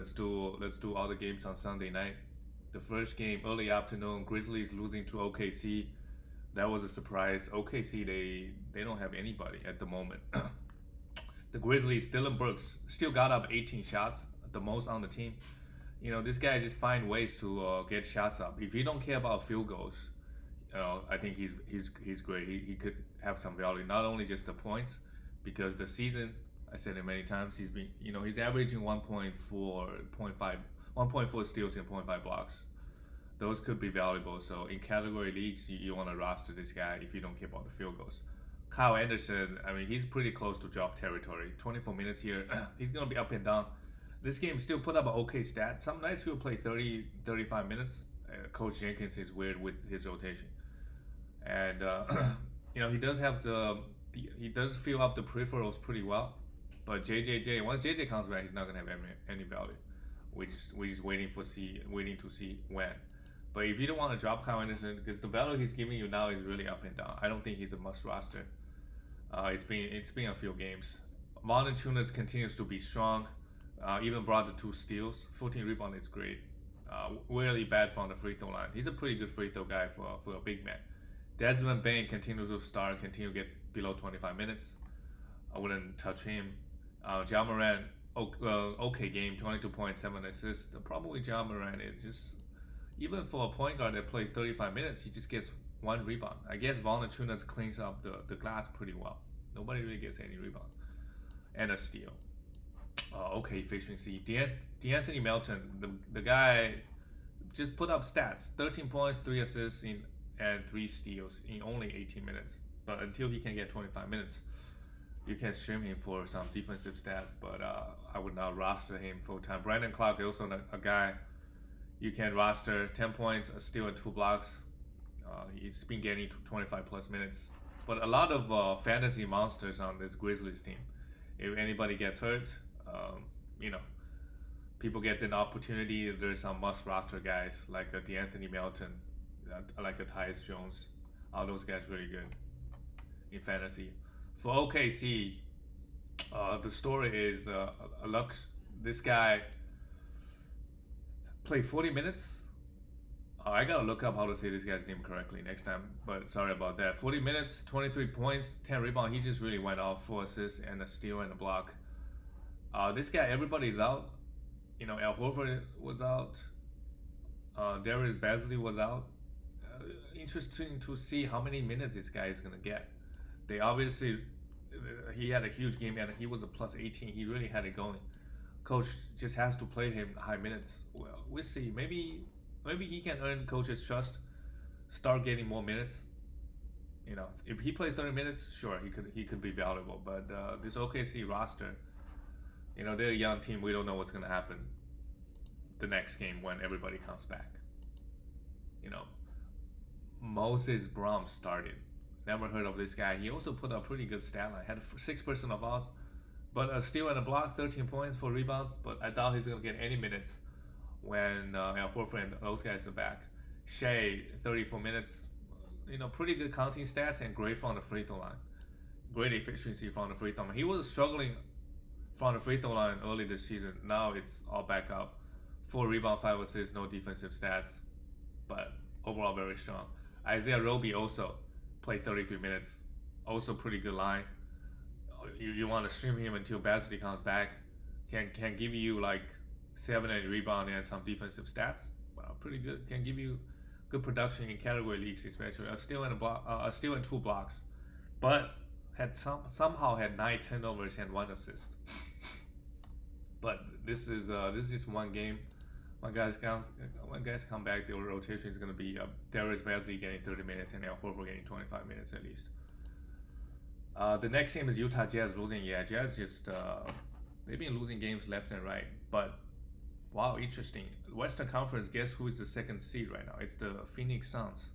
Let's do all the games on Sunday night. The first game early afternoon, Grizzlies losing to OKC. That was a surprise. OKC they don't have anybody at the moment. The Grizzlies, Dylan Brooks still got up 18 shots, the most on the team. This guy just find ways to get shots up. If you don't care about field goals, I think he's great. He could have some value, not only just the points, because the season, I said it many times, he's averaging 1.4 steals and point 0.5 blocks. Those could be valuable. So in category leagues, you want to roster this guy if you don't care about the field goals. Kyle Anderson, I mean, he's pretty close to drop territory. 24 minutes here. He's going to be up and down. This game still put up an okay stat. Some nights he'll play 30, 35 minutes. Coach Jenkins is weird with his rotation. And, he does have he does fill up the peripherals pretty well. But once JJ comes back, he's not going to have any value. We're just waiting to see when. But if you don't want to drop Kyle Anderson, because the value he's giving you now is really up and down. I don't think he's a must roster. It's been a few games. Valanciunas continues to be strong. Even brought the 2 steals. 14 rebound is great. Really bad from the free throw line. He's a pretty good free throw guy for a big man. Desmond Bane continues to start, continue to get below 25 minutes. I wouldn't touch him. Ja Morant, okay game, 22 points, 7 assists. The problem with Ja Morant is just, even for a point guard that plays 35 minutes, he just gets 1 rebound. I guess Valanciunas cleans up the glass pretty well. Nobody really gets any rebound. And a steal. Okay efficiency. D'Anthony Melton, the guy just put up stats. 13 points, 3 assists and 3 steals in only 18 minutes. But until he can get 25 minutes, you can stream him for some defensive stats. But I would not roster him full time. Brandon Clark is also a guy you can roster. 10 points, a steal, and 2 blocks. He's been getting to 25 plus minutes. But a lot of fantasy monsters on this Grizzlies team. If anybody gets hurt, people get an opportunity. There's some must roster guys like a D'Anthony Melton, like a Tyus Jones. All those guys really good in fantasy. For OKC, the story is this guy played 40 minutes. I gotta look up how to say this guy's name correctly next time, but sorry about that. 40 minutes, 23 points, 10 rebounds. He just really went off, 4 assists and a steal and a block. This guy, everybody's out. Al Horford was out. Darius Bazley was out. Interesting to see how many minutes this guy is gonna get. He had a huge game and he was a plus 18. He really had it going. Coach just has to play him high minutes. Well, we'll see. Maybe he can earn coach's trust, start getting more minutes. If he played 30 minutes, sure, he could be valuable. But this OKC roster, they're a young team. We don't know what's gonna happen the next game when everybody comes back. Moses Brown started. Never heard of this guy. He also put a pretty good stat line. Had 6% of us, but a steal and a block, 13 points, 4 rebounds. But I doubt he's gonna get any minutes when Al Horford and those guys are back. Shea, 34 minutes. Pretty good counting stats and great from the free throw line. Great efficiency from the free throw line. He was struggling from the free throw line early this season. Now it's all back up. 4 rebounds, 5 assists, no defensive stats, but overall very strong. Isaiah Roby also played 33 minutes. Also pretty good line. You want to stream him until Bazley comes back. Can give you like 7 and rebound and some defensive stats. Well, pretty good. Can give you good production in category leagues, especially a steal and 2 blocks, but somehow had 9 turnovers and 1 assist. But this is just one game. When guys come back, the rotation is going to be Darius Bazley getting 30 minutes and Al Horford getting 25 minutes at least. The next game is Utah Jazz losing. Yeah, Jazz just they've been losing games left and right. But wow, interesting. Western Conference, guess who is the 2nd seed right now? It's the Phoenix Suns.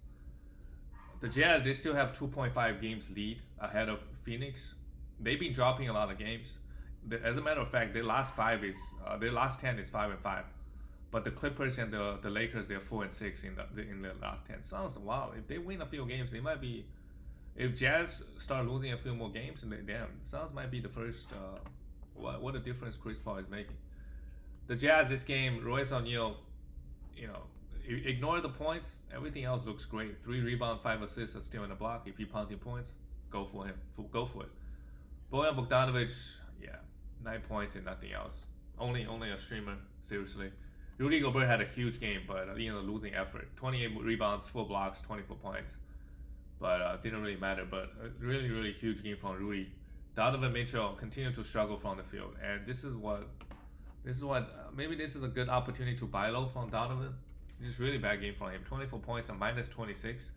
The Jazz, they still have 2.5 games lead ahead of Phoenix. They've been dropping a lot of games. As a matter of fact, their last 10 is 5-5. But the Clippers and the Lakers, they're 4-6 in the last 10. Sounds wow. If they win a few games, they might be. If Jazz start losing a few more games, and damn, Suns might be the first. What a difference Chris Paul is making. The Jazz this game, Royce O'Neal, you know, ignore the points. Everything else looks great. 3 rebounds, 5 assists, are still in the block. If you're punting points, go for him. Go for it. Bojan Bogdanovic, yeah, 9 points and nothing else. Only a streamer. Seriously. Rudy Gobert had a huge game, but losing effort. 28 rebounds, 4 blocks, 24 points. But didn't really matter. But a really huge game from Rudy. Donovan Mitchell continued to struggle from the field, and this is what maybe this is a good opportunity to buy low from Donovan. Just really bad game from him. 24 points and minus 26,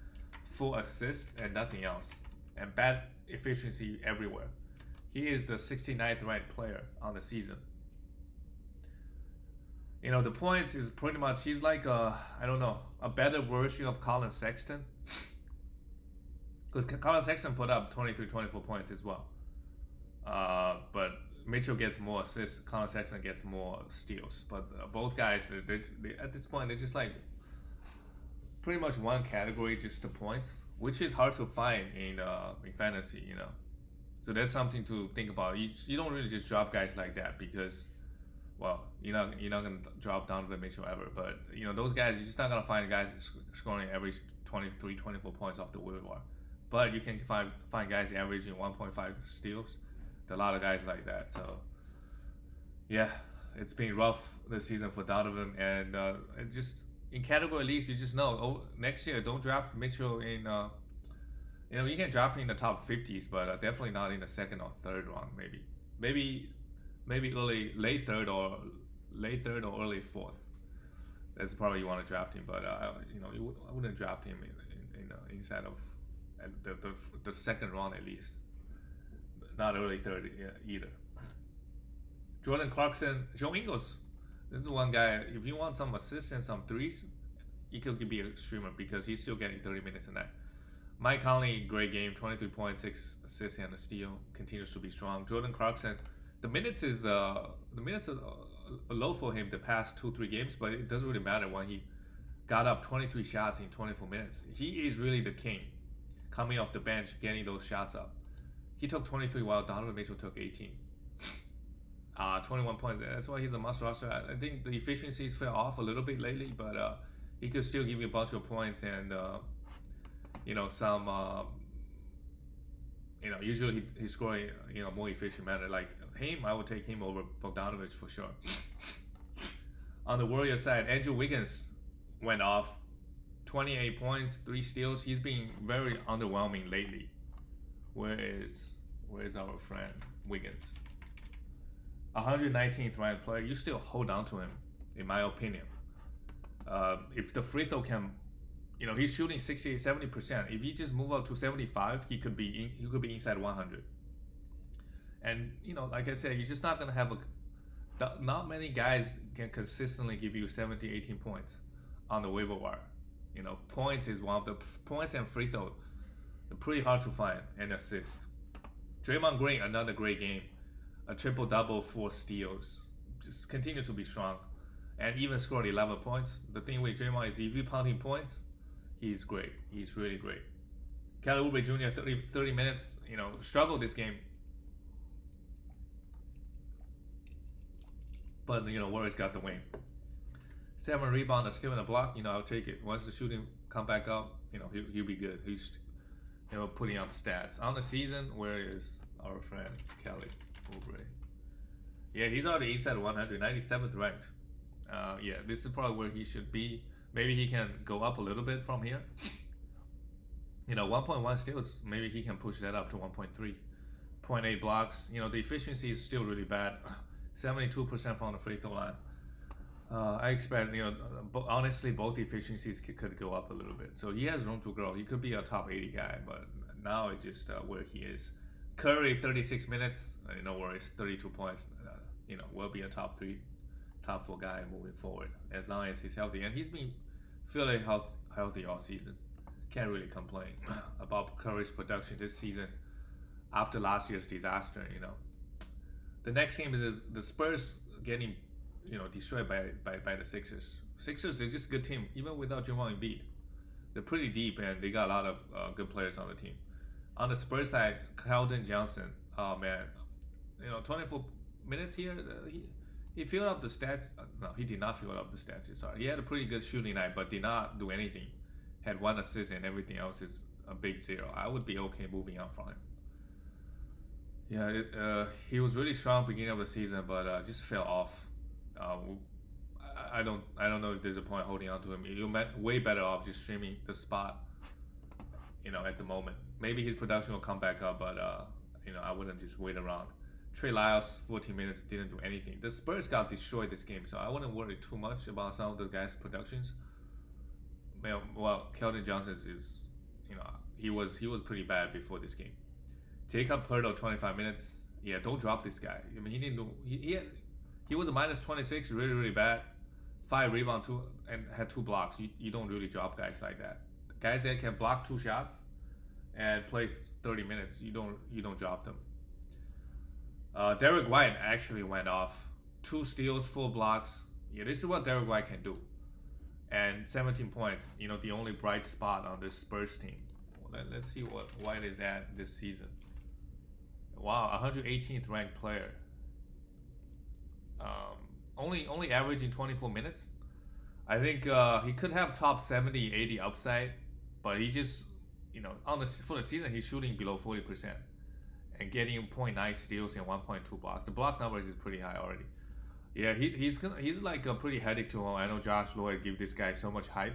4 assists and nothing else, and bad efficiency everywhere. He is the 69th ranked player on the season. The points is pretty much he's like a better version of Colin Sexton, because Colin Sexton put up 23, 24 points as well. But Mitchell gets more assists, Colin Sexton gets more steals. But both guys, they, at this point, they're just like pretty much one category, just the points, which is hard to find in fantasy. So that's something to think about. You don't really just drop guys like that because, well, you're not gonna drop Donovan Mitchell ever. But those guys, you're just not gonna find guys scoring average 23, 24 points off the waiver wire. But you can find guys averaging 1.5 steals. A lot of guys like that. So yeah, it's been rough this season for Donovan, and it just in category leagues you just know next year don't draft Mitchell in you can draft him in the top 50s, but definitely not in the second or third round. Maybe late third or early fourth. That's probably you want to draft him, but I wouldn't draft him in inside of the second round at least. Not early third either. Jordan Clarkson, Joe Ingles. This is one guy. If you want some assists and some threes, he could be a streamer because he's still getting 30 minutes a night. Mike Conley, great game, 23.6 assists and a steal, continues to be strong. Jordan Clarkson, the minutes are low for him the past 2-3 games, but it doesn't really matter when he got up 23 shots in 24 minutes. He is really the king, coming off the bench, getting those shots up. He took 23 while Donovan Mitchell took 18. 21 points. That's why he's a must roster. I think the efficiencies fell off a little bit lately, but he could still give you a bunch of points and some. Usually he's scoring more efficient manner. Like him, I would take him over Bogdanovic for sure. On the Warriors side, Andrew Wiggins went off. 28 points, 3 steals. He's been very underwhelming lately. Where is our friend Wiggins? 119th ranked player. You still hold on to him, in my opinion. If the free throw can, he's shooting 60-70%. If he just move up to 75, he could be inside 100. And like I said, you're just not gonna have not many guys can consistently give you 17, 18 points on the waiver wire. Points is one of the points and free throw. Pretty hard to find and assist. Draymond Green, another great game. A triple-double, 4 steals. Just continue to be strong. And even scored 11 points. The thing with Draymond is if you're punting points, he's great. He's really great. Kelly Oubre Jr., 30 minutes, struggled this game. But, Warriors got the win. 7 rebounds, still in the block. I'll take it. Once the shooting come back up, he'll be good. Putting up stats. On the season, where is our friend Kelly Oubre? Yeah, he's already inside 100, 97th ranked. This is probably where he should be. Maybe he can go up a little bit from here. 1.1 steals, maybe he can push that up to 1.3. 0.8 blocks. The efficiency is still really bad. 72% from the free throw line. I expect, honestly, both efficiencies could go up a little bit. So he has room to grow. He could be a top 80 guy, but now it's just where he is. Curry, 36 minutes, no worries, 32 points. Will be a top 4 guy moving forward as long as he's healthy. And he's been feeling healthy all season. Can't really complain about Curry's production this season after last year's disaster. The next game is the Spurs getting destroyed by the Sixers. Sixers, they're just a good team, even without Joel Embiid. They're pretty deep, and they got a lot of good players on the team. On the Spurs side, Keldon Johnson, oh man, 24 minutes here, He filled up the stats. No, he did not fill up the stats. Sorry, he had a pretty good shooting night, but did not do anything. Had one assist and everything else is a big zero. I would be okay moving on from him. Yeah, he was really strong beginning of the season, but just fell off. I don't know if there's a point holding on to him. You're way better off just streaming the spot. At the moment, maybe his production will come back up, but I wouldn't just wait around. Trey Lyles, 14 minutes, didn't do anything. The Spurs got destroyed this game, so I wouldn't worry too much about some of the guys' productions. Well, Keldon Johnson is, he was pretty bad before this game. Jacob Poeltl, 25 minutes. Yeah, don't drop this guy. I mean, he didn't do. He was a minus 26, really really bad. 5 rebound, 2 and had 2 blocks. You don't really drop guys like that. Guys that can block 2 shots and play 30 minutes, you don't drop them. Derek White actually went off. 2 steals, 4 blocks. Yeah, this is what Derek White can do. And 17 points. The only bright spot on this Spurs team. Let's see what White is at this season. Wow, 118th ranked player. Only averaging 24 minutes. I think he could have top 70, 80 upside, but he just, for the season he's shooting below 40% and getting 0.9 steals and 1.2 blocks. The block numbers is pretty high already. Yeah, he's like a pretty headache to him. I know Josh Lloyd give this guy so much hype.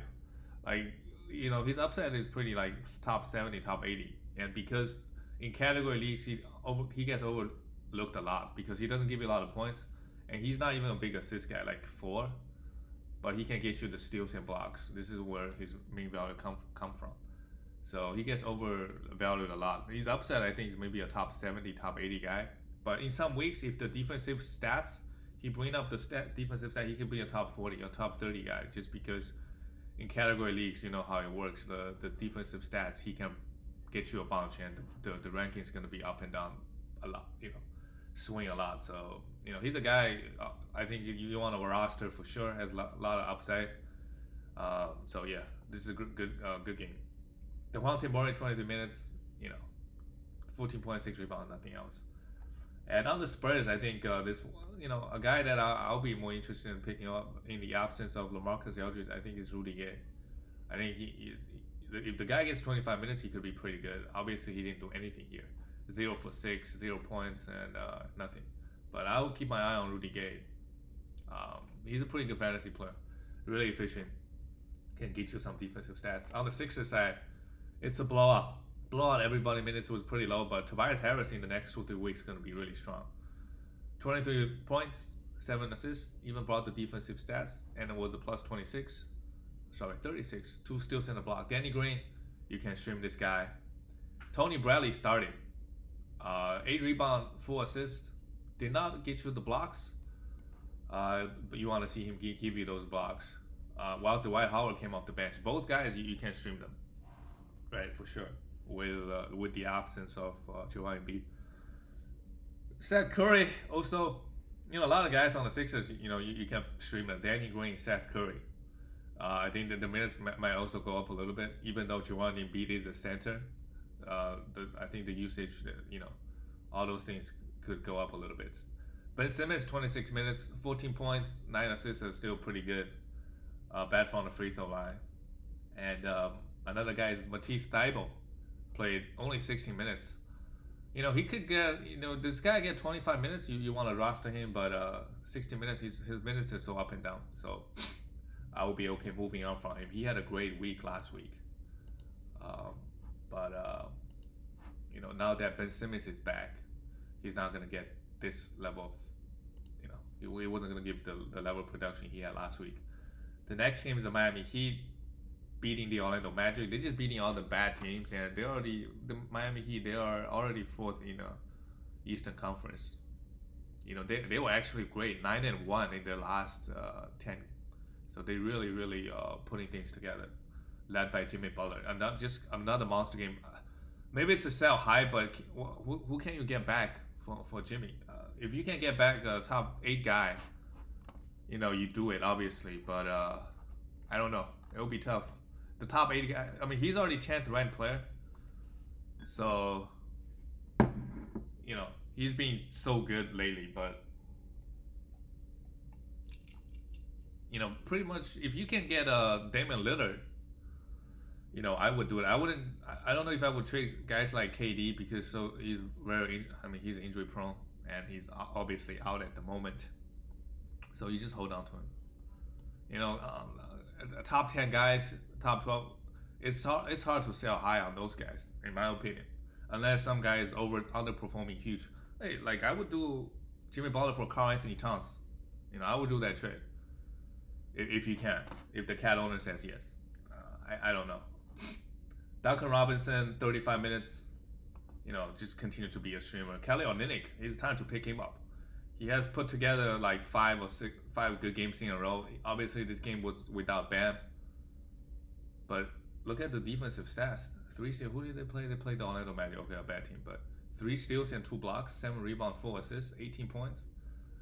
Like, his upside is pretty like top 70, top 80, and because in category leagues he gets overlooked a lot because he doesn't give you a lot of points, and he's not even a big assist guy like 4, but he can get you the steals and blocks. This is where his main value come from. So he gets overvalued a lot. His upside, I think, is maybe a top 70, top 80 guy. But in some weeks, if the defensive stats, he bring up the defensive stat, he could be a top 40 or top 30 guy just because in category leagues, you know how it works. The defensive stats, he can get you a bunch, and the ranking is going to be up and down a lot, swing a lot. So, he's a guy I think you want a roster for sure, has a lot of upside. So, yeah, this is a good game. Devontae Murray, 23 minutes, 14.6 rebound, nothing else. And on the Spurs, I think this, a guy that I'll be more interested in picking up in the absence of LaMarcus Aldridge, I think is Rudy Gay. I think if the guy gets 25 minutes, he could be pretty good. Obviously, he didn't do anything here. 0 for 6, 0 points, and nothing. But I'll keep my eye on Rudy Gay. He's a pretty good fantasy player. Really efficient. Can get you some defensive stats. On the Sixers side, it's a blowout. Everybody minutes was pretty low, but Tobias Harris in the next 2-3 weeks is going to be really strong. 23 points, 7 assists, even brought the defensive stats, and it was a plus 36. 36. 2 steals and a block. Danny Green, you can stream this guy. Tony Bradley started. 8 rebound, 4 assists. Did not get you the blocks, but you want to see him give you those blocks. While Dwight Howard came off the bench. Both guys, you can stream them. Right, for sure. With the absence of Joel Embiid. Seth Curry also, a lot of guys on the Sixers, you can stream them. Danny Green, Seth Curry. I think that the minutes might also go up a little bit, even though Joel Embiid is a center. I think the usage, all those things could go up a little bit. Ben Simmons, 26 minutes, 14 points, 9 assists is still pretty good. Bad from the free throw line. And another guy is Matisse Thybulle. Played only 16 minutes. He could get, this guy get 25 minutes, you want to roster him, but 60 minutes, his minutes is so up and down. So I will be okay moving on from him. He had a great week last week. But now that Ben Simmons is back, he's not going to get this level of, he wasn't going to give the level of production he had last week. The next game is the Miami Heat. Beating the Orlando Magic. They're just beating all the bad teams, and the Miami Heat, they are already 4th in the Eastern Conference. They were actually great, 9-1 in their last 10. So they really putting things together, led by Jimmy Butler. And not just another monster game. Maybe it's a sell high, but who can you get back for Jimmy? If you can get back a top 8 guy, you do it obviously, but I don't know. It will be tough. The top 80 guy, he's already 10th ranked player. So, he's been so good lately, but pretty much if you can get Damian Lillard, I would do it. I wouldn't. I don't know if I would trade guys like KD because he's very. I mean, he's injury prone and he's obviously out at the moment. So you just hold on to him. Top 10 guys, top 12. It's hard to sell high on those guys, in my opinion, unless some guy is underperforming huge. Hey, like I would do Jimmy Butler for Karl Anthony Towns. I would do that trade if you can. If the cat owner says yes, I don't know. Duncan Robinson, 35 minutes. Just continue to be a streamer. Kelly Olynyk, it's time to pick him up. He has put together like five good games in a row. Obviously, this game was without Bam, but look at the defensive stats. Who did they play? They played the Orlando Magic. Okay, a bad team, but 3 steals and 2 blocks, 7 rebounds, 4 assists, 18 points.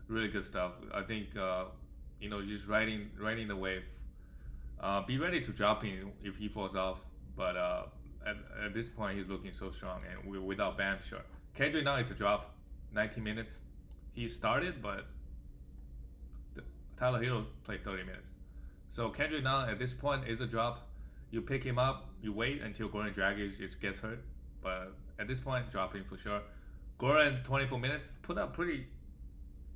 Really good stuff. I think just riding the wave. Be ready to drop him if he falls off, but at this point he's looking so strong, and without Bam, sure. Kendrick now it's a drop, 19 minutes. He started, but Tyler Hero played 30 minutes. So Kendrick now at this point is a drop. You pick him up, you wait until Goran Dragic just gets hurt, but at this point, drop him for sure. Goran 24 minutes, put up pretty.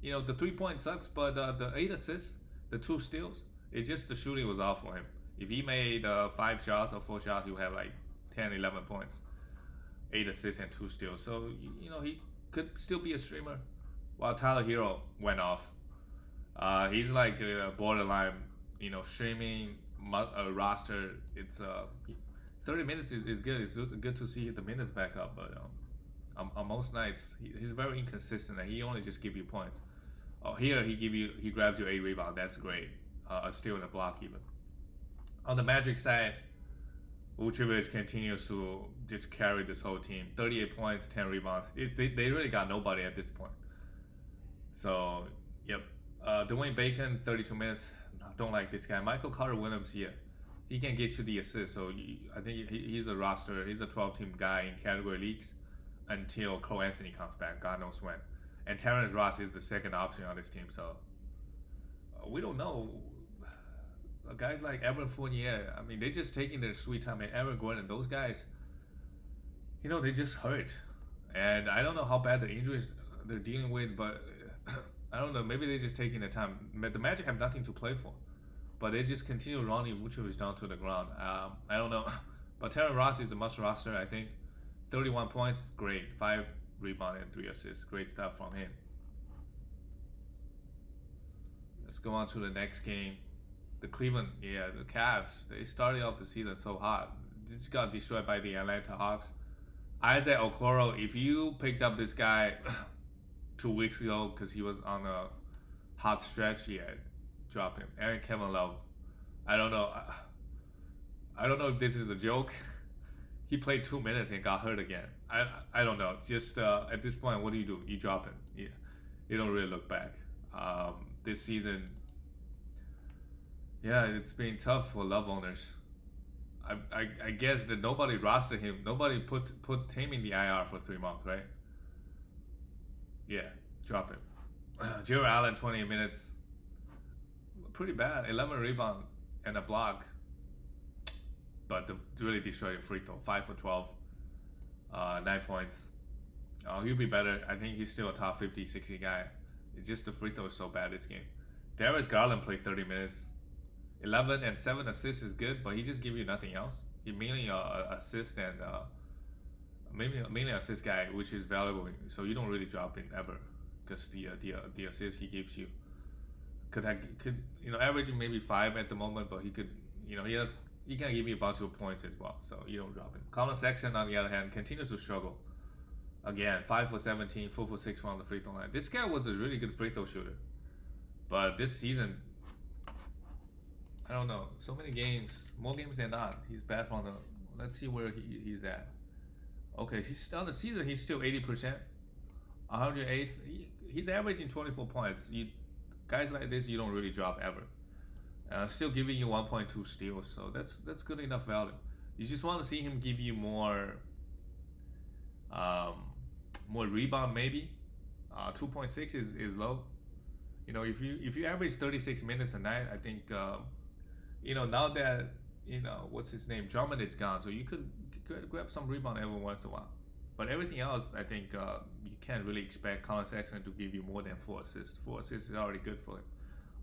The 3-point sucks, but the 8 assists, the 2 steals, it's just the shooting was off for him. If he made 5 shots or 4 shots, he would have like 10, 11 points, 8 assists and 2 steals. So he could still be a streamer. While Tyler Hero went off, he's like borderline, streaming roster. It's 30 minutes is good. It's good to see the minutes back up, but on most nights he's very inconsistent, and he only just give you points. Here he grabbed you 8 rebounds. That's great. A steal and a block even. On the Magic side, Vucevic continues to just carry this whole team. 38 points, 10 rebounds. They really got nobody at this point. So, yep. Dwayne Bacon, 32 minutes. Don't like this guy. Michael Carter-Williams, yeah. He can get you the assist. So, I think he's a roster. He's a 12-team guy in category leagues until Cole Anthony comes back. God knows when. And Terrence Ross is the second option on this team. So, we don't know. Guys like Evan Fournier, I mean, they're just taking their sweet time. And Aaron Gordon, those guys, they just hurt. And I don't know how bad the injuries they're dealing with, but I don't know. Maybe they're just taking their time. The Magic have nothing to play for, but they just continue running Vucevic down to the ground. I don't know. But Terrence Ross is a must roster, I think. 31 points, great. 5 rebounds and 3 assists. Great stuff from him. Let's go on to the next game. The Cavs, they started off the season so hot. Just got destroyed by the Atlanta Hawks. Isaac Okoro, if you picked up this guy 2 weeks ago because he was on a hot stretch, drop him. And Kevin Love, I don't know. I don't know if this is a joke. He played 2 minutes and got hurt again. I don't know. Just at this point, what do? You drop him. Yeah, you don't really look back. This season, it's been tough for Love owners. I guess that nobody rostered him. Nobody put him in the IR for 3 months, right? Yeah, drop him. Jared Allen, 28 minutes. Pretty bad. 11 rebound and a block. But really destroyed a free throw. 5 for 12. 9 points. He'll be better. I think he's still a top 50, 60 guy. It's just the free throw is so bad this game. Darius Garland played 30 minutes. 11 and 7 assists is good, but he just give you nothing else. He mainly assist and mainly assist guy, which is valuable. So you don't really drop him ever, because the assist he gives you could averaging maybe 5 at the moment, but he could he can give you a bunch of points as well. So you don't drop him. Colin Sexton on the other hand continues to struggle. Again, 5 for 17, 4 for 6 from the free throw line. This guy was a really good free throw shooter, but this season, I don't know. So many games, more games than not. He's bad from the. Let's see where he's at. Okay, he's on the season. He's still 80%, 108th. He's averaging 24 points. Guys like this, you don't really drop ever. Still giving you 1.2 steals, so that's good enough value. You just want to see him give you more rebound maybe. 2.6 is low. If you average 36 minutes a night, I think now that what's his name, Drummond is gone, so you could grab some rebound every once in a while. But everything else, I think you can't really expect Colin Sexton to give you more than 4 assists. 4 assists is already good for him.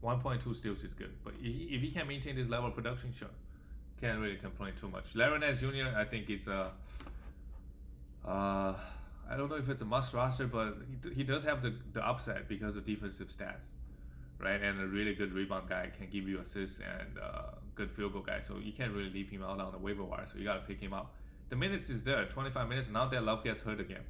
1.2 steals is good, but if he can maintain this level of production, sure, can't really complain too much. Larry Nance Jr., I think it's a I don't know if it's a must roster, but he does have the upside because of defensive stats, right? And a really good rebound guy can give you assists and good field goal guy. So you can't really leave him out on the waiver wire. So you got to pick him up. The minutes is there, 25 minutes. Now that Love gets hurt again.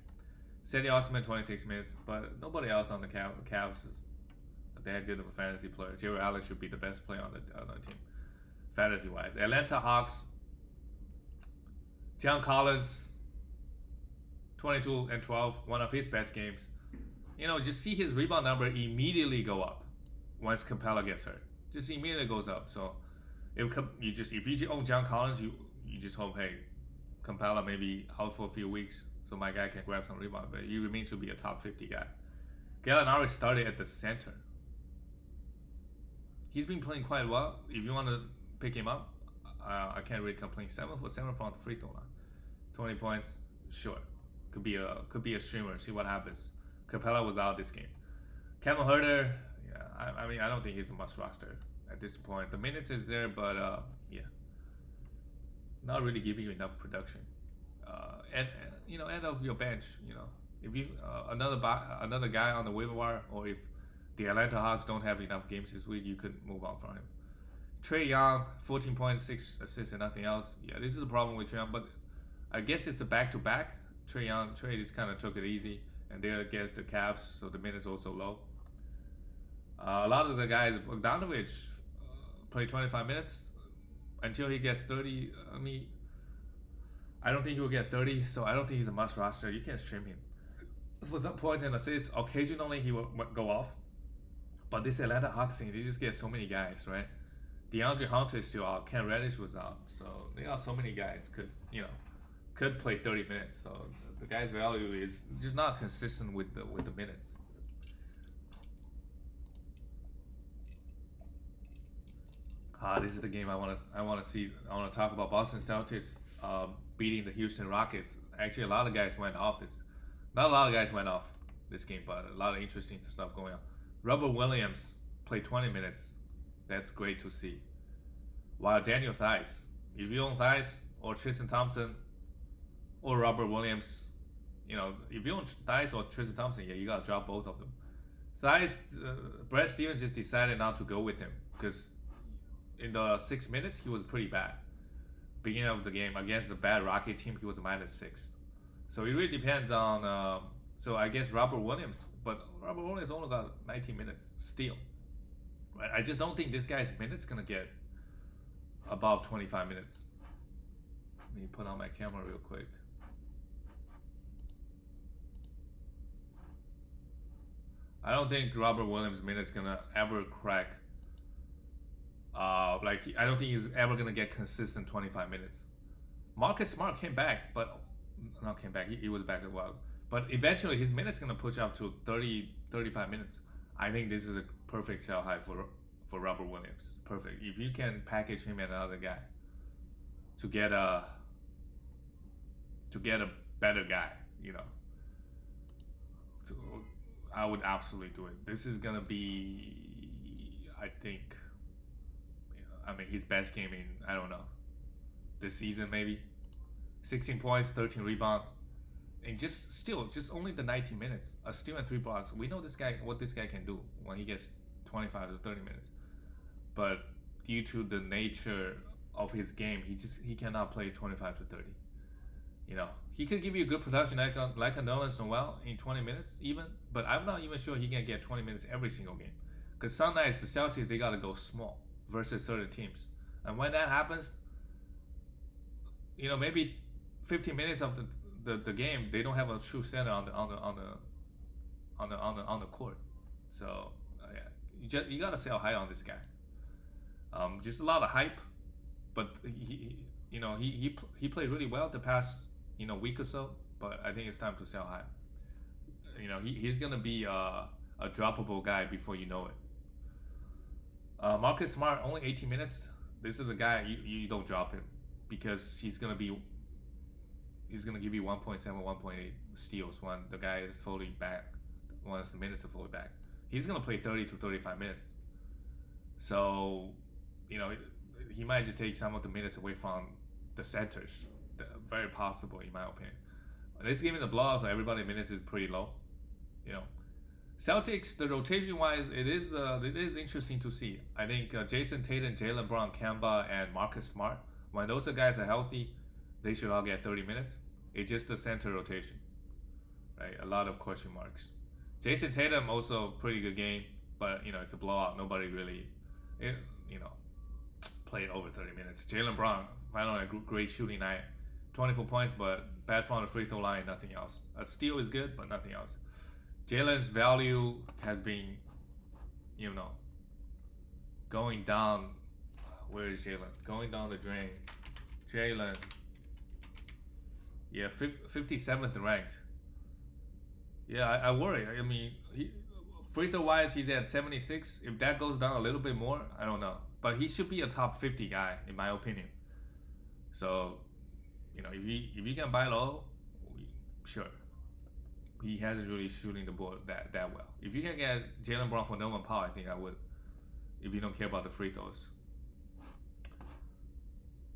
Sadie Osman 26 minutes, but nobody else on the Cavs is that good of a fantasy player. Jerry Allen should be the best player on the team, fantasy wise. Atlanta Hawks. John Collins, 22 and 12, one of his best games. Just see his rebound number immediately go up once Capella gets hurt. Just immediately goes up. So if you own John Collins, you just hope, hey, Capella may be out for a few weeks, so my guy can grab some rebound. But he remains to be a top 50 guy. Gallinari started at the center. He's been playing quite well. If you want to pick him up, I can't really complain. 7 for 7 from the free throw line, 20 points, sure. Could be a streamer. See what happens. Capella was out this game. Kevin Huerter, yeah, I mean I don't think he's a must roster at this point. The minutes is there, but yeah, not really giving you enough production. And end of your bench. If you another guy on the waiver wire, or if the Atlanta Hawks don't have enough games this week, you could move on from him. Trae Young, 14.6 assists and nothing else. Yeah, this is a problem with Trae Young, but I guess it's a back-to-back. Trae just kind of took it easy, and they're against the Cavs, so the minutes also low. A lot of the guys, Bogdanovic played 25 minutes until he gets 30. I mean, I don't think he will get 30, so I don't think he's a must roster. You can stream him. For some points and assists, occasionally he will go off. But this Atlanta Hawks team, they just get so many guys, right? DeAndre Hunter is still out. Ken Reddish was out. So they got so many guys could play 30 minutes. So the guy's value is just not consistent with the minutes. This is the game I want to see. I want to talk about Boston Celtics beating the Houston Rockets. Actually, a lot of guys went off this. Not a lot of guys went off this game, but a lot of interesting stuff going on. Robert Williams played 20 minutes. That's great to see. While Daniel Theis, if you own Theis or Tristan Thompson or Robert Williams, if you own Theis or Tristan Thompson, yeah, you gotta drop both of them. Theis, Brad Stevens just decided not to go with him because in the 6 minutes he was pretty bad. Beginning of the game against the bad Rocket team, he was -6. So it really depends on. So I guess Robert Williams, but Robert Williams only got 19 minutes still. Right? I just don't think this guy's minutes gonna get above 25 minutes. Let me put on my camera real quick. I don't think Robert Williams' minutes gonna ever crack. I don't think he's ever gonna get consistent 25 minutes. Marcus Smart came back, but not came back. He was back as well. But eventually his minutes gonna push up to 30, 35 minutes. I think this is a perfect sell high for Robert Williams. Perfect. If you can package him and another guy to get a better guy, I would absolutely do it. This is gonna be, I think, his best game in, I don't know, this season maybe. 16 points, 13 rebound, and just only the 19 minutes, a steal and 3 blocks. We know what this guy can do when he gets 25 to 30 minutes, but due to the nature of his game, he cannot play 25 to 30. He could give you good production like a Nerlens Noel in 20 minutes even, but I'm not even sure he can get 20 minutes every single game. Because some nights the Celtics, they gotta go small versus certain teams, and when that happens, maybe 15 minutes of the game, they don't have a true center on the court. So yeah, you gotta sell high on this guy. Just a lot of hype, but he played really well the past week or so. But I think it's time to sell high. He's gonna be a droppable guy before you know it. Marcus Smart only 18 minutes. This is a guy you don't drop him because he's gonna give you 1.7, 1.8 steals when the guy is fully back. Once the minutes are fully back, he's gonna play 30 to 35 minutes. So, you know, he might just take some of the minutes away from the centers. Very possible, in my opinion. This game is a blowout, so everybody's minutes is pretty low. You know, Celtics, the rotation wise, it is interesting to see. I think Jason Tatum, Jaylen Brown, Kemba, and Marcus Smart, when those guys are healthy, they should all get 30 minutes. It's just a center rotation, right? A lot of question marks. Jason Tatum also pretty good game, but you know it's a blowout. Nobody really, you know, played over 30 minutes. Jaylen Brown finally a great shooting night, 24 points, but bad from the free throw line, nothing else. A steal is good, but nothing else. Jalen's value has been, you know, going down. Where is Jalen? Going down the drain. Jalen, yeah, 57th ranked. Yeah, I worry. I mean, free throw wise, he's at 76. If that goes down a little bit more, I don't know. But he should be a top 50 guy, in my opinion. So, you know, if you can buy low, sure. He hasn't really shooting the ball that well. If you can get Jaylen Brown for Norman Powell, I think I would. If you don't care about the free throws.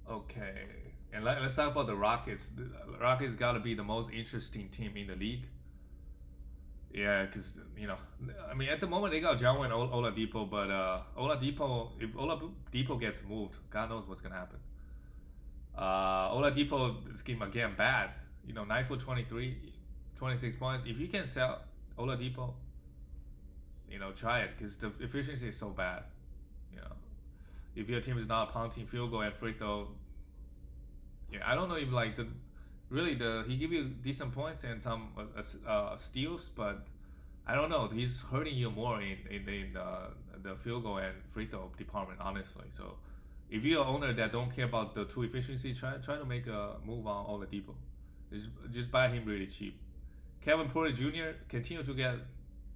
Okay, and let's talk about the Rockets. The Rockets got to be the most interesting team in the league. Yeah, because you know, I mean, at the moment they got John and Oladipo, but Oladipo, if Oladipo gets moved, God knows what's gonna happen. Oladipo this game again bad. You know, 9 for 23, 26 points. If you can sell Oladipo, you know, try it because the efficiency is so bad. You know, if your team is not punting field goal and free throw, yeah, I don't know if like he give you decent points and some steals, but I don't know. He's hurting you more in the field goal and free throw department, honestly. So if you're an owner that don't care about the two efficiency, try to make a move on Oladipo. Just buy him really cheap. Kevin Porter Jr. continue to get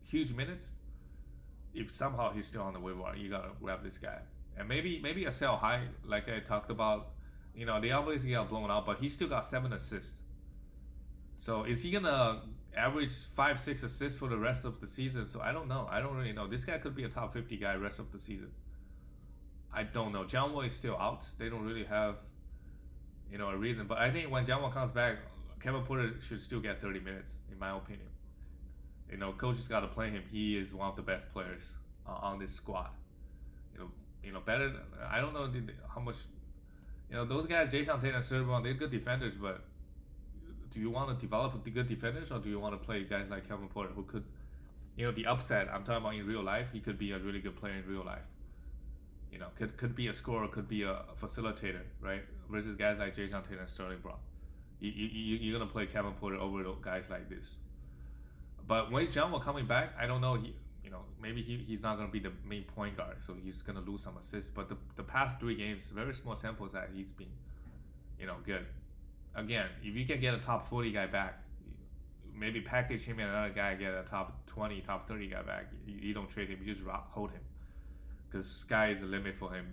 huge minutes. If somehow he's still on the waiver wire, you gotta grab this guy. And maybe a sell high, like I talked about. You know, they obviously got blown out, but he still got 7 assists. So is he gonna average 5-6 assists for the rest of the season? So I don't know. I don't really know. This guy could be a top 50 guy rest of the season. I don't know. John Wall is still out. They don't really have, you know, a reason. But I think when John Wall comes back, Kevin Porter should still get 30 minutes, in my opinion. You know, coaches got to play him. He is one of the best players on this squad. You know, better. I don't know how much. You know, those guys, Jason Tatum and Serban, they're good defenders, but do you want to develop the good defenders or do you want to play guys like Kevin Porter who could, you know, the upside I'm talking about in real life, he could be a really good player in real life. You know, could be a scorer, could be a facilitator, right? Versus guys like Jason Tatum and Sterling Brown. You're going to play Kevin Porter over guys like this. But when John Wall coming back, I don't know. You know, maybe he's not going to be the main point guard, so he's going to lose some assists. But the past 3 games, very small samples that he's been, you know, good. Again, if you can get a top 40 guy back, maybe package him and another guy, get a top 20, top 30 guy back. You don't trade him, you just hold him. Because sky is the limit for him.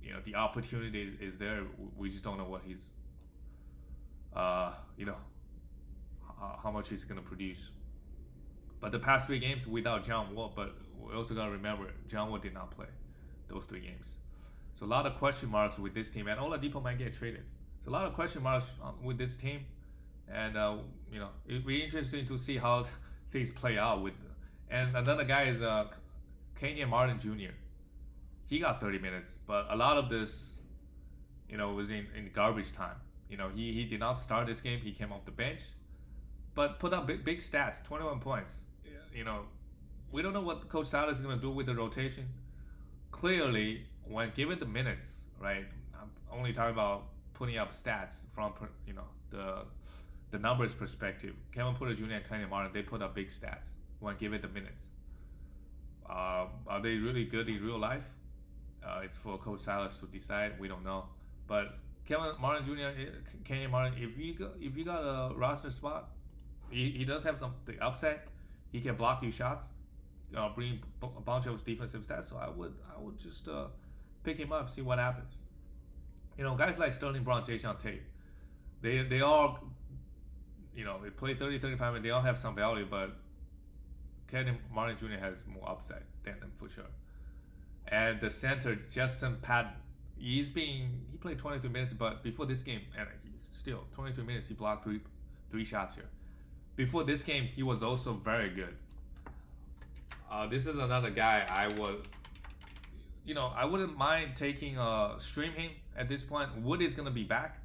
You know, the opportunity is there. We just don't know what he's, you know, how much he's going to produce. But the past 3 games without John Wall, but we also got to remember, John Wall did not play those 3 games. So a lot of question marks with this team, and Oladipo might get traded. So a lot of question marks with this team, and you know, it'll be interesting to see how things play out with. And another guy is Kenyon Martin Jr. He got 30 minutes, but a lot of this, you know, was in garbage time. You know, he did not start this game. He came off the bench, but put up big stats, 21 points. You know, we don't know what Coach Silas is going to do with the rotation. Clearly, when given the minutes, right? I'm only talking about putting up stats from, you know, the numbers perspective. Kevin Porter Jr. and Kenyon Martin, they put up big stats when given the minutes. Are they really good in real life? It's for Coach Silas to decide. We don't know. But Kevin Martin Jr., Kenyon Martin, if you got a roster spot, he does have some the upside. He can block you shots. bring a bunch of defensive stats. So I would just pick him up, see what happens. Guys like Sterling Brown, Jason Tate, they all they play 30, 35 minutes. They all have some value, but Kevin Martin Jr. has more upside than them for sure. And the center Justin Patton, he played 22 minutes, but before this game, and he's still 22 minutes, he blocked three shots here. Before this game, he was also very good. This is another guy I wouldn't mind taking stream him at this point. Wood is gonna be back.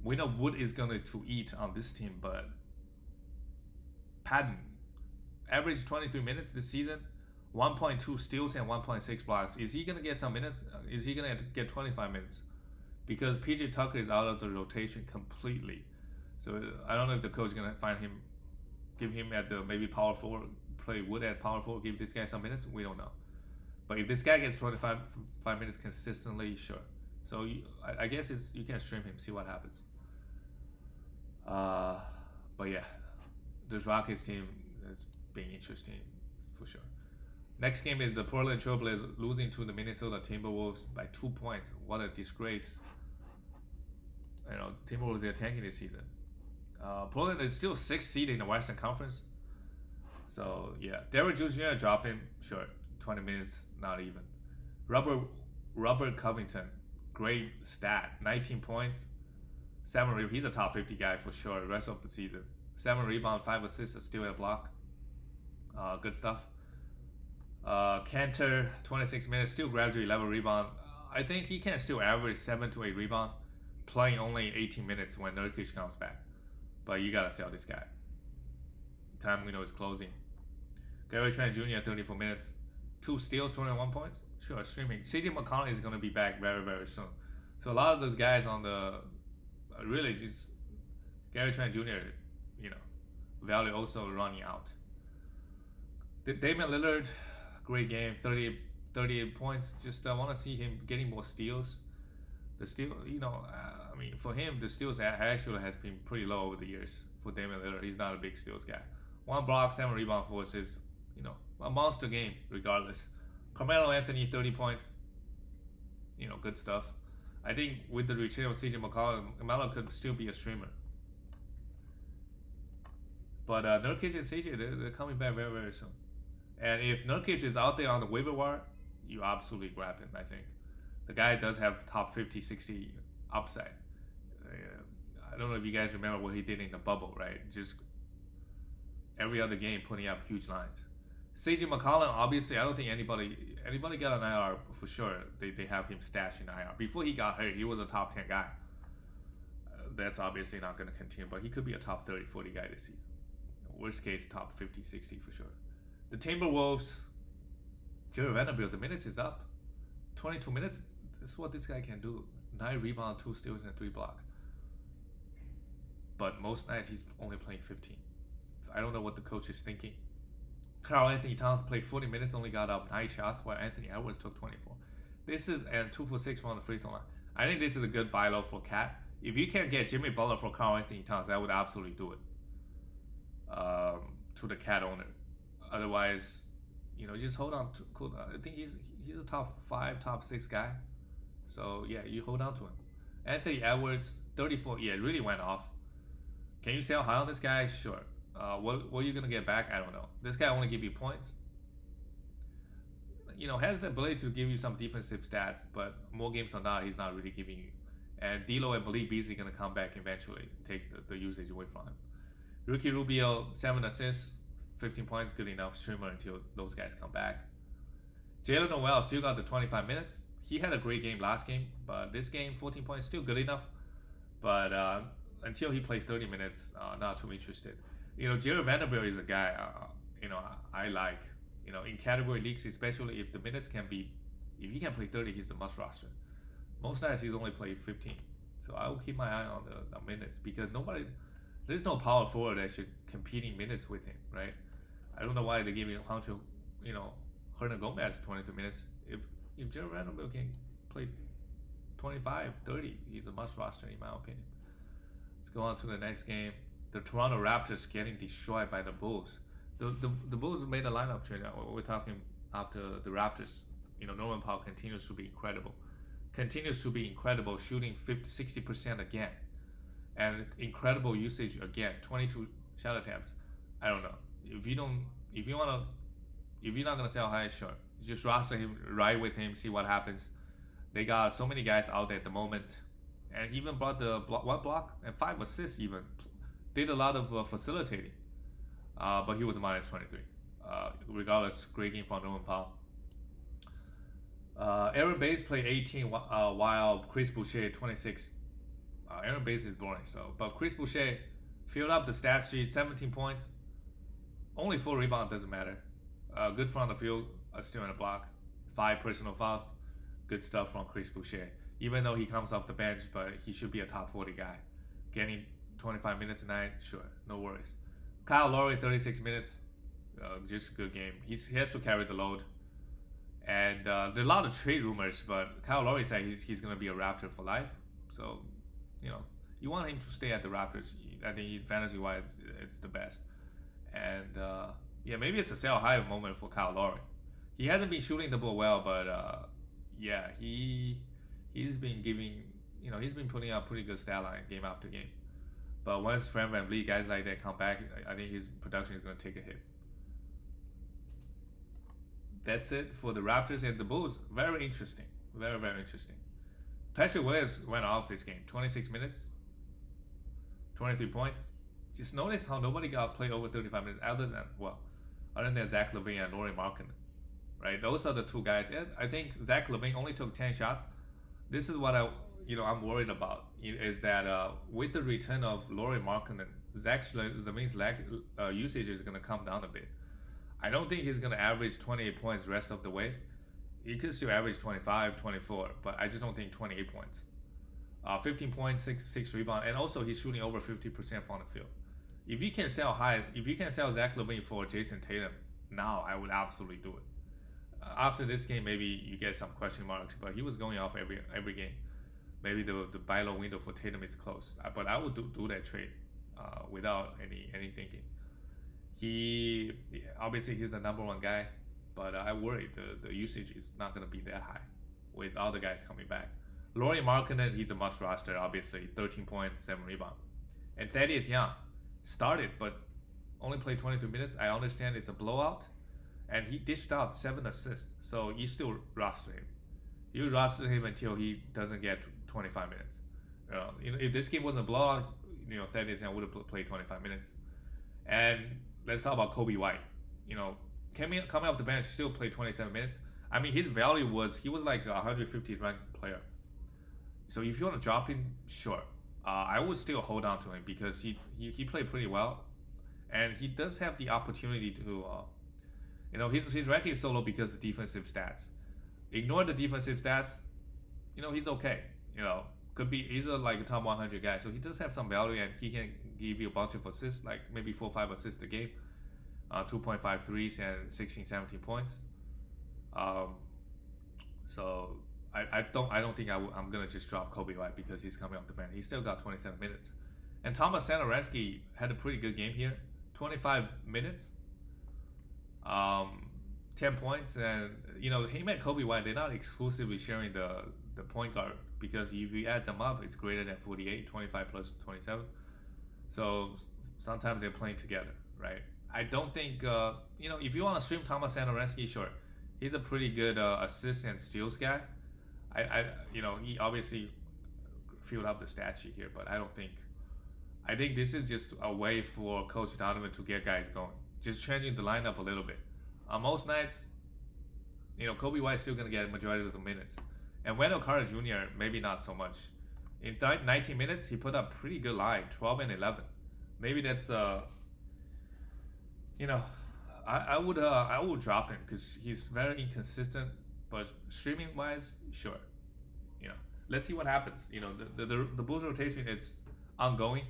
We know Wood is gonna to eat on this team, but Patton averaged 23 minutes this season, 1.2 steals and 1.6 blocks. Is he gonna get some minutes? Is he gonna get 25 minutes? Because PJ Tucker is out of the rotation completely. So I don't know if the coach is gonna give him at the maybe power forward, play Wood at power forward, give this guy some minutes. We don't know. But if this guy gets 25 minutes consistently, sure. So I guess you can stream him, see what happens. But yeah, this Rockets team has been interesting for sure. Next game is the Portland Trailblazers losing to the Minnesota Timberwolves by 2 points. What a disgrace. Timberwolves, they're tanking this season. Portland is still 6th seed in the Western Conference. So yeah, Derrick Jr. dropping, sure, 20 minutes, not even. Robert Covington, great stat, 19 points, 7 rebounds. He's a top 50 guy for sure the rest of the season. 7 rebounds, 5 assists, still a block. Good stuff. Cantor, 26 minutes, still gradually 11 rebound. I think he can still average 7 to 8 rebound, playing only 18 minutes when Nurkic comes back. But you gotta sell this guy. Time window is closing. Gary Trent Jr. 34 minutes, 2 steals, 21 points. Sure, streaming. CJ McCollum is gonna be back very, very soon. So a lot of those guys on the really just Gary Trent Jr. Value also running out. Damian Lillard, great game, 38 points. Just want to see him getting more steals. The steal, for him, the steals actually has been pretty low over the years for Damian Lillard. He's not a big steals guy. 1 block, 7 rebound for assists. A monster game regardless. Carmelo Anthony, 30 points. Good stuff. I think with the return of CJ McCollum, Carmelo could still be a streamer. But Nurkic and CJ, they're coming back very, very soon. And if Nurkic is out there on the waiver wire, you absolutely grab him, I think. The guy does have top 50, 60 upside. I don't know if you guys remember what he did in the bubble, right? Just every other game putting up huge lines. CJ McCollum, obviously, I don't think anybody got an IR for sure. They have him stashed in IR. Before he got hurt, he was a top 10 guy. That's obviously not going to continue, but he could be a top 30, 40 guy this season. Worst case, top 50, 60 for sure. The Timberwolves, Jared Vanderbilt, the minutes is up. 22 minutes, this is what this guy can do. 9 rebounds, 2 steals, and 3 blocks. But most nights, he's only playing 15. So I don't know what the coach is thinking. Karl Anthony Towns played 40 minutes, only got up 9 shots, while Anthony Edwards took 24. This is, and 2 for 6 from the free throw line. I think this is a good buy low for Cat. If you can get Jimmy Butler for Karl Anthony Towns, I would absolutely do it. To the Cat owner. Otherwise, just hold on to. I think he's a top 5, top 6 guy. So yeah, you hold on to him. Anthony Edwards, 34. Yeah, it really went off. Can you sell high on this guy? Sure. What are you gonna get back? I don't know. This guy only give you points. Has the ability to give you some defensive stats, but more games than not, he's not really giving you. And D'Lo and Malik Beasley gonna come back eventually, take the usage away from him. Ricky Rubio, 7 assists, 15 points, good enough streamer until those guys come back. Jalen Noel still got the 25 minutes. He had a great game last game, but this game, 14 points, still good enough. But until he plays 30 minutes, not too interested. Jared Vanderbilt is a guy, I like. In category leagues, especially if the minutes if he can play 30, he's a must roster. Most nights he's only played 15. So I will keep my eye on the minutes because there's no power forward that should competing minutes with him, right? I don't know why they give him Hunter, Hernan Gomez 22 minutes. If Jared Vanderbilt can play 25, 30, he's a must roster in my opinion. Let's go on to the next game. The Toronto Raptors getting destroyed by the Bulls. The Bulls made a lineup trade. We're talking after the Raptors. Norman Powell continues to be incredible. Continues to be incredible, shooting 50, 60% again, and incredible usage again. 22 shot attempts. I don't know. If you don't, if you wanna, if you're not gonna sell high, sure, just roster him, ride with him, see what happens. They got so many guys out there at the moment, and he even brought the one block and 5 assists. Even did a lot of facilitating, but he was minus 23. Regardless, great game from Norman Powell. Aaron Bates played 18 while Chris Boucher 26. Aaron Bates is boring, but Chris Boucher filled up the stat sheet, 17 points, only 4 rebounds, doesn't matter. Good from the field, still in a block, 5 personal fouls, good stuff from Chris Boucher. Even though he comes off the bench, but he should be a top 40 guy. Getting 25 minutes a night, sure, no worries. Kyle Lowry 36 minutes, just a good game. He has to carry the load. And there are a lot of trade rumors, but Kyle Lowry said he's going to be a Raptor for life. So, you want him to stay at the Raptors. I think fantasy-wise, it's the best. And yeah, maybe it's a sell high moment for Kyle Lowry. He hasn't been shooting the ball well, but yeah, he's been giving, he's been putting out pretty good stat line game after game. But once Fred VanVleet, guys like that come back, I think his production is going to take a hit. That's it for the Raptors and the Bulls. Very interesting. Very, very interesting. Patrick Williams went off this game. 26 minutes, 23 points. Just notice how nobody got played over 35 minutes other than Zach LaVine and Lauri Markkanen. Right? Those are the two guys. And I think Zach LaVine only took 10 shots. This is what I'm worried about, is that with the return of Lauri Markkanen, Zach LaVine's usage is going to come down a bit. I don't think he's going to average 28 points the rest of the way. He could still average 25, 24, but I just don't think 28 points. 15 points, 6 rebounds, and also he's shooting over 50% from the field. If you can sell Zach LaVine for Jason Tatum now, I would absolutely do it. After this game, maybe you get some question marks, but he was going off every game. Maybe the buy low window for Tatum is close, but I would do that trade without any thinking. Obviously he's the number one guy, but I worry the usage is not going to be that high with all the guys coming back. Lauri Markkanen, he's a must roster, obviously, 13 points, 7 rebounds. And Thaddeus Young started, but only played 22 minutes. I understand it's a blowout, and he dished out 7 assists, so you still roster him. You roster him until he doesn't get 25 minutes. If this game wasn't a blowout, Thaddeus Young would have played 25 minutes. And let's talk about Kobe White. Coming off the bench, still played 27 minutes. I mean, his value he was like a 150th ranked player. So if you want to drop him, sure. I would still hold on to him because he played pretty well, and he does have the opportunity to, his ranking is so low because of defensive stats. Ignore the defensive stats, he's okay. He's a top 100 guy, so he does have some value, and he can give you a bunch of assists, like maybe 4 or 5 assists a game, 2.5 threes and 16, 17 points. So I don't think I'm gonna just drop Kobe White because he's coming off the bench. He still got 27 minutes, and Thomas Satoransky had a pretty good game here, 25 minutes, 10 points, and him and Kobe White, they're not exclusively sharing the point guard, because if you add them up, it's greater than 48, 25 plus 27. So sometimes they're playing together, right? I don't think if you want to stream Thomas Satoransky, sure, he's a pretty good assist and steals guy. He obviously filled up the stat sheet here, but I think this is just a way for Coach Donovan to get guys going, just changing the lineup a little bit. On most nights, Kobe White's still gonna get a majority of the minutes, and Wendell Carter Jr. maybe not so much. In 19 minutes, he put up pretty good line, 12 and 11. Maybe that's I would drop him because he's very inconsistent. But streaming wise, sure. Let's see what happens. The Bulls rotation, it's ongoing.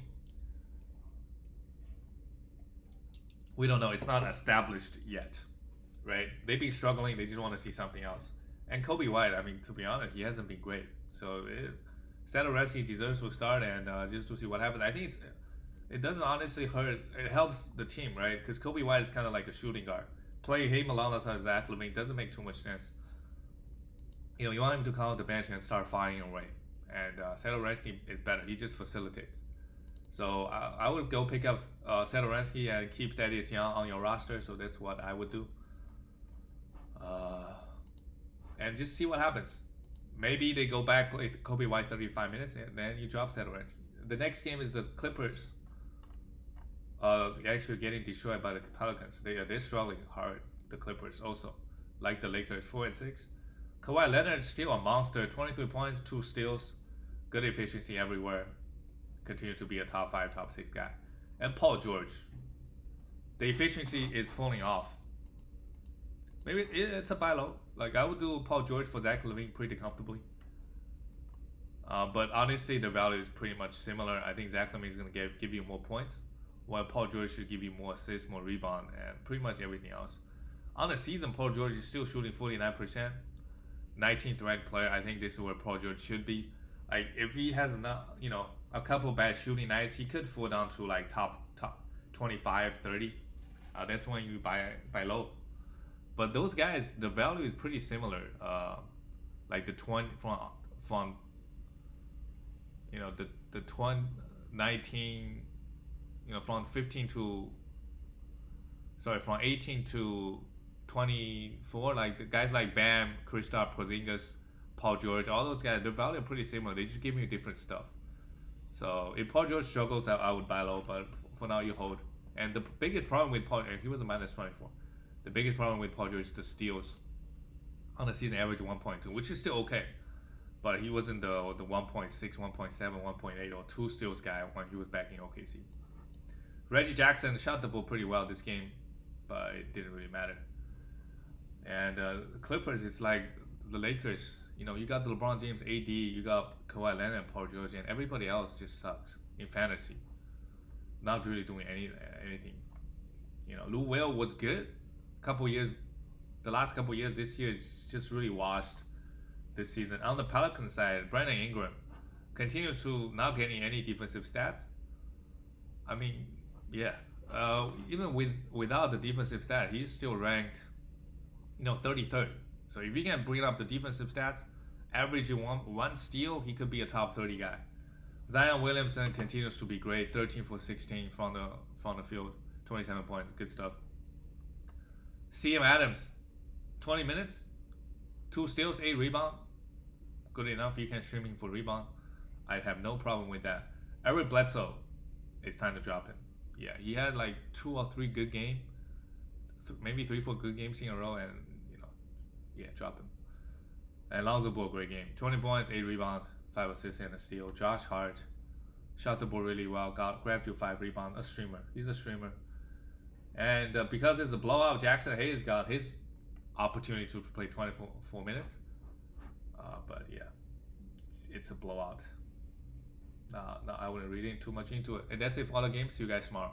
We don't know. It's not established yet, right? They've been struggling. They just want to see something else. And Kobe White, I mean, to be honest, he hasn't been great. So Satoransky deserves to start, and just to see what happens. I think It doesn't honestly hurt. It helps the team, right? Because Kobe White is kind of like a shooting guard. Play him alongside Zach LaVine doesn't make too much sense. You want him to come off the bench and start firing away. And Satoransky is better. He just facilitates. So I would go pick up Satoransky and keep Thaddeus Young on your roster. So that's what I would do. And just see what happens. Maybe they go back with Kobe White 35 minutes and then you drop Satoransky. The next game is the Clippers. Actually getting destroyed by the Pelicans. They're struggling hard. The Clippers also, like the Lakers, 4-6. Kawhi Leonard still a monster. 23 points, 2 steals, good efficiency everywhere. Continue to be a top 5, top 6 guy. And Paul George, the efficiency is falling off. Maybe it's a buy low. Like I would do Paul George for Zach LaVine pretty comfortably. But honestly, the value is pretty much similar. I think Zach LaVine is going to give you more points, while Paul George should give you more assists, more rebound, and pretty much everything else. On the season, Paul George is still shooting 49%, 19th ranked player. I think this is where Paul George should be. Like if he has not, a couple bad shooting nights, he could fall down to like top 25, 30. That's when you buy low. But those guys, the value is pretty similar. Like the 20 from the 19, from 15 to from 18 to 24, like the guys like Bam, Kristaps Porzingis, Paul George, all those guys, the value are pretty similar. They just give you different stuff. So if Paul George struggles, I would buy low, but for now you hold. And the biggest problem with Paul, he was a minus 24. The biggest problem with Paul George is the steals. On the season average 1.2, which is still okay. But he wasn't the 1.6, 1.7, 1.8, or 2 steals guy when he was back in OKC. Reggie Jackson shot the ball pretty well this game, but it didn't really matter. And the Clippers is like the Lakers. You got the LeBron James, AD, you got Kawhi Leonard and Paul George, and everybody else just sucks in fantasy. Not really doing anything. Lou Will was good. The last couple years, this year just really washed this season. On the Pelican side, Brandon Ingram continues to not getting any defensive stats. I mean, yeah, even without the defensive stat, he's still ranked, 33rd. So if he can bring up the defensive stats, averaging one steal, he could be a top 30 guy. Zion Williamson continues to be great, 13 for 16 from the field, 27 points, good stuff. CM Adams, 20 minutes, 2 steals, 8 rebounds. Good enough. You can stream him for rebound. I have no problem with that. Eric Bledsoe, it's time to drop him. Yeah, he had like 2 or 3 good games, maybe 3, 4 good games in a row, and drop him. And Lonzo Ball, great game. 20 points, 8 rebounds, 5 assists, and a steal. Josh Hart shot the ball really well. Grabbed you 5 rebounds. A streamer. He's a streamer. And because it's a blowout, Jackson Hayes got his opportunity to play 24 minutes. But yeah, it's a blowout. No, I wouldn't read too much into it. And that's it for all the games. See you guys tomorrow.